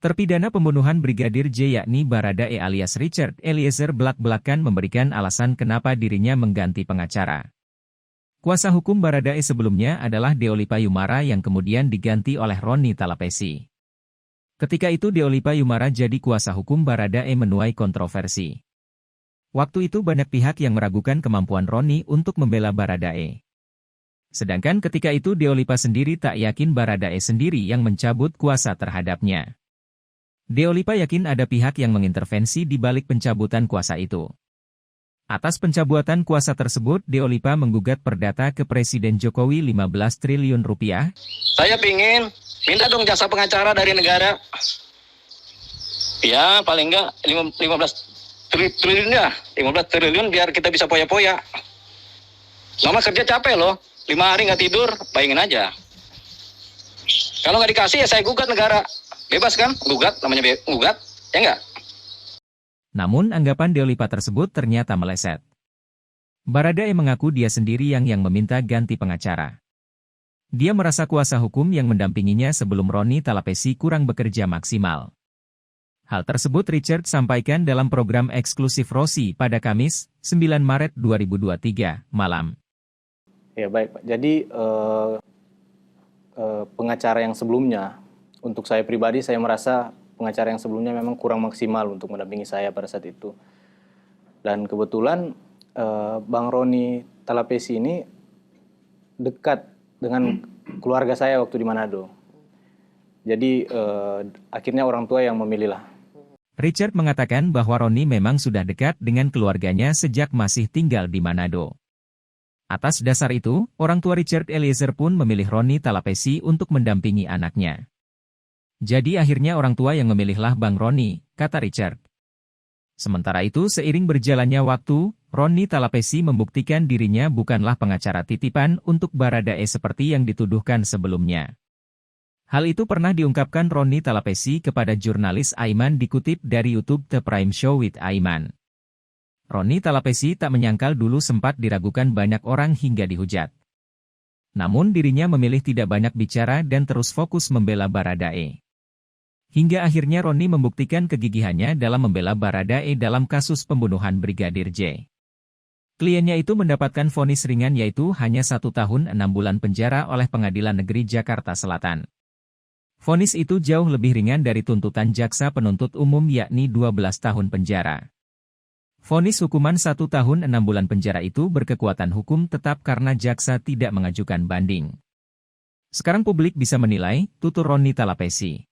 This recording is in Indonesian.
Terpidana pembunuhan Brigadir J yakni Baradae alias Richard Eliezer belak-belakan memberikan alasan kenapa dirinya mengganti pengacara. Kuasa hukum Baradae sebelumnya adalah Deolipa Yumara yang kemudian diganti oleh Roni Talapesi. Ketika itu Deolipa Yumara jadi kuasa hukum Baradae menuai kontroversi. Waktu itu banyak pihak yang meragukan kemampuan Roni untuk membela Baradae. Sedangkan ketika itu Deolipa sendiri tak yakin Baradae sendiri yang mencabut kuasa terhadapnya. Deolipa yakin ada pihak yang mengintervensi di balik pencabutan kuasa itu. Atas pencabutan kuasa tersebut, Deolipa menggugat perdata ke Presiden Jokowi 15 triliun rupiah. Saya pingin minta dong jasa pengacara dari negara. Ya paling enggak 15 triliun ya. 15 triliun biar kita bisa poya-poya. Lama kerja capek loh. 5 hari nggak tidur, bayangin aja. Kalau nggak dikasih ya saya gugat negara. Bebas kan? Gugat, namanya gugat. Ya enggak? Namun anggapan Deolipa tersebut ternyata meleset. Baradae mengaku dia sendiri yang meminta ganti pengacara. Dia merasa kuasa hukum yang mendampinginya sebelum Roni Talapesi kurang bekerja maksimal. Hal tersebut Richard sampaikan dalam program eksklusif Rosi pada Kamis, 9 Maret 2023, malam. Ya baik Pak, jadi pengacara yang sebelumnya, untuk saya pribadi saya merasa pengacara yang sebelumnya memang kurang maksimal untuk mendampingi saya pada saat itu. Dan kebetulan Bang Roni Talapesi ini dekat dengan keluarga saya waktu di Manado. Jadi akhirnya orang tua yang memilihlah. Richard mengatakan bahwa Roni memang sudah dekat dengan keluarganya sejak masih tinggal di Manado. Atas dasar itu, orang tua Richard Eliezer pun memilih Roni Talapesi untuk mendampingi anaknya. Jadi akhirnya orang tua yang memilihlah Bang Roni, kata Richard. Sementara itu seiring berjalannya waktu, Roni Talapesi membuktikan dirinya bukanlah pengacara titipan untuk Baradae seperti yang dituduhkan sebelumnya. Hal itu pernah diungkapkan Roni Talapesi kepada jurnalis Aiman dikutip dari YouTube The Prime Show with Aiman. Roni Talapesi tak menyangkal dulu sempat diragukan banyak orang hingga dihujat. Namun dirinya memilih tidak banyak bicara dan terus fokus membela Baradae. Hingga akhirnya Roni membuktikan kegigihannya dalam membela Baradae dalam kasus pembunuhan Brigadir J. Kliennya itu mendapatkan vonis ringan yaitu hanya 1 tahun 6 bulan penjara oleh Pengadilan Negeri Jakarta Selatan. Vonis itu jauh lebih ringan dari tuntutan jaksa penuntut umum yakni 12 tahun penjara. Vonis hukuman 1 tahun 6 bulan penjara itu berkekuatan hukum tetap karena jaksa tidak mengajukan banding. Sekarang publik bisa menilai, tutur Roni Talapesi.